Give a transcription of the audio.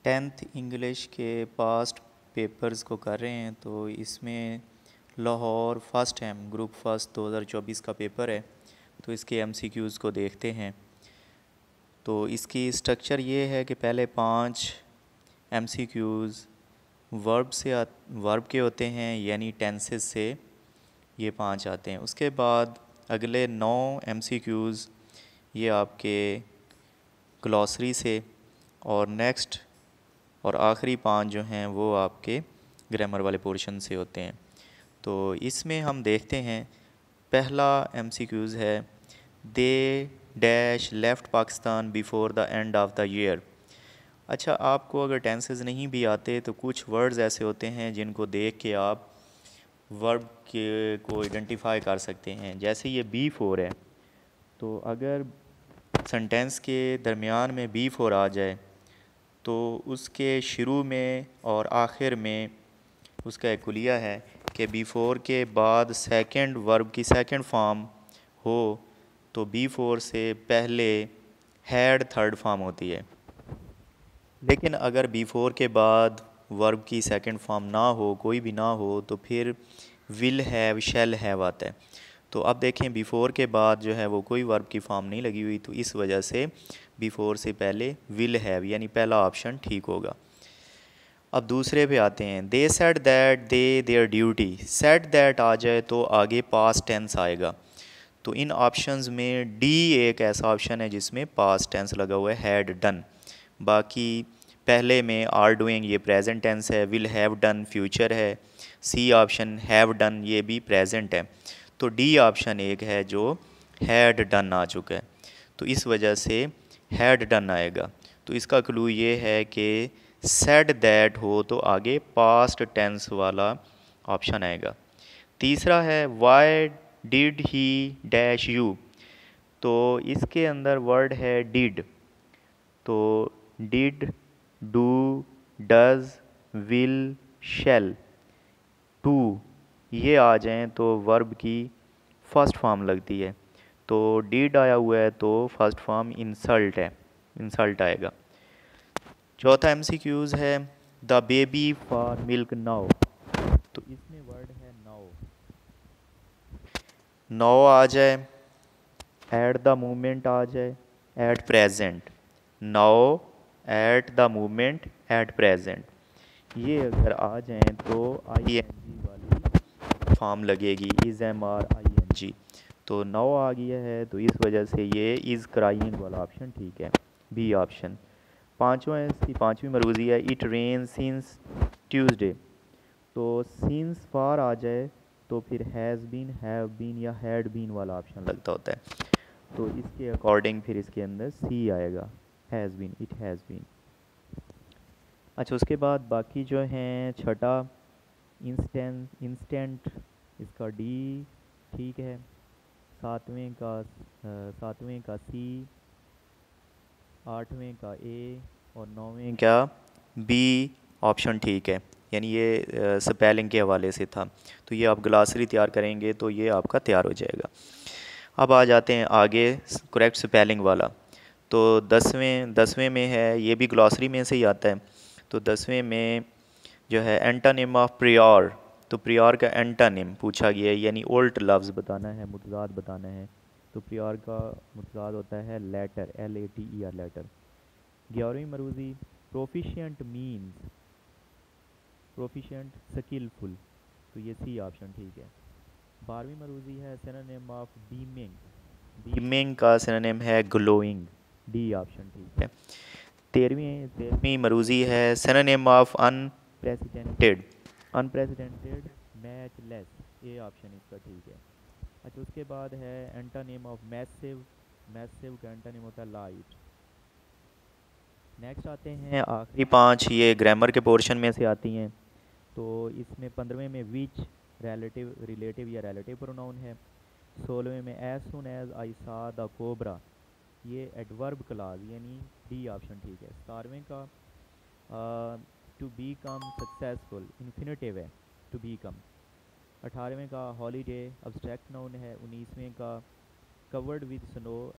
Tenth English के past papers को कर रहे हैं। तो इसमें Lahore first time group first 2024 का पेपर है। तो इसके एमसीक्यूज़ को देखते हैं। तो इसकी स्ट्रक्चर ये है कि पहले 5 एमसीक्यूज़ वर्ब के होते हैं, यानी टेंसेस से ये 5 आते हैं। उसके बाद अगले 9 एमसीक्यूज़ ये आपके ग्लॉसरी से, और नेक्स्ट और आखिरी 5 जो हैं वो आपके ग्रामर वाले पोर्शन से होते हैं। तो इसमें हम देखते हैं, पहला एमसीक्यूज़ है, they dash left Pakistan before the end of the year. अच्छा, आपको अगर टेंसेस नहीं भी आते तो कुछ वर्ड्स ऐसे होते हैं जिनको देख के आप वर्ब के को आइडेंटिफाई कर सकते हैं। जैसे ये बी फोर है, तो अगर सेंटेंस के दरमियान में बी फोर आ जाए तो उसके शुरू में और आखिर में उसका एक कुलिया है कि बी फोर के बाद सेकंड वर्ब की सेकंड फॉर्म हो तो बी फोर से पहले हैड थर्ड फॉर्म होती है। लेकिन अगर बी फोर के बाद वर्ब की सेकंड फॉर्म ना हो, कोई भी ना हो, तो फिर विल हैव शैल हैव आता है। तो अब देखें, बिफोर के बाद जो है वो कोई वर्ब की फॉर्म नहीं लगी हुई, तो इस वजह से बिफोर से पहले विल हैव यानी पहला ऑप्शन ठीक होगा। अब दूसरे पे आते हैं, they said that they their duty. Said that आ जाए तो आगे पास्ट टेंस आएगा। तो इन ऑप्शंस में डी एक ऐसा ऑप्शन है जिसमें पास्ट टेंस लगा हुआ है, हैड डन। बाकी पहले में आर डूइंग ये प्रेजेंट टेंस है, विल हैव डन फ्यूचर है, सी ऑप्शन हैव डन ये भी प्रेजेंट है। तो डी ऑप्शन एक है जो हैड डन आ चुका है, तो इस वजह से हैड डन आएगा। तो इसका क्लू ये है कि सेड दैट हो तो आगे पास्ट टेंस वाला ऑप्शन आएगा। तीसरा है, why did he dash you. तो इसके अंदर वर्ड है डिड। तो did, do, does, will, shall, टू ये आ जाएं तो वर्ब की फर्स्ट फॉर्म लगती है। तो डिड आया हुआ है तो फर्स्ट फॉर्म इंसल्ट है, इंसल्ट आएगा। चौथा एमसीक्यूज़ है, the baby for milk now. तो इसमें वर्ड है नाउ। नाउ आ जाए, एट द मोमेंट आ जाए, at present. Now, at the moment, at present ये अगर आ जाएं तो आई एन जी वाली फॉर्म लगेगी, is M R I N G. तो नाउ आ गया है तो इस वजह से ये इज़ क्राइंग वाला ऑप्शन ठीक है, बी ऑप्शन। पाँचवा इसकी पाँचवीं मरूज़ी है, इट रेन सिंस ट्यूसडे। तो सिंस फार आ जाए तो फिर हैज़ बीन, हैव बीन या हैड बीन वाला ऑप्शन लगता होता है। तो इसके अकॉर्डिंग फिर इसके अंदर सी आएगा, has been, it has been. अच्छा, उसके बाद बाकी जो हैं, छठा इंस्टेंट, इंस्टेंट इसका डी ठीक है। सातवें का सी, आठवें का ए और नौवें का बी ऑप्शन ठीक है, यानी ये स्पेलिंग के हवाले से था। तो ये आप ग्लासरी तैयार करेंगे तो ये आपका तैयार हो जाएगा। अब आ जाते हैं आगे करेक्ट स्पेलिंग वाला। तो दसवें में है, ये भी ग्लॉसरी में से ही आता है। तो 10वें में जो है एंटानिम ऑफ प्रियोर। तो प्रियोर का एंटानिम पूछा गया है, यानी उल्ट लफ्ज़ बताना है, मुतज़ाद बताना है। तो प्रियोर का मुतज़ाद होता है लेटर, LATER लेटर। 11वीं मरूज़ी, प्रोफिशिएंट मीन्स, प्रोफिशिएंट स्किलफुल। तो ये सी ऑप्शन ठीक है। 12वीं मरूज़ी है सिनोनिम ऑफ बीमिंग। बीमिंग का सिनोनिम है ग्लोइंग, डी ऑप्शन ठीक है। 13वीं मरूज़ी है synonym of unprecedented. Unprecedented, matchless, A option इसका ठीक है। अच्छा, उसके बाद है एंटानिम ऑफ मैसिव। मैसिव का एंटानिम होता है लाइट। नेक्स्ट आते हैं आखिरी 5, ये ग्रामर के पोर्शन में से आती हैं। तो इसमें 15वें में विच रिलेटिव, रिलेटिव या रिलेटिव प्रोनाउन है। 16वें में as soon as I saw the cobra, ये एडवर्ब क्लाज यानी डी ऑप्शन ठीक है। 17वें का to become successful, infinitive है टू बी कम। 18वें का हॉलीडे, अब्स्ट्रैक्ट नाउन है। 19वें का कवर्ड विद स्नो,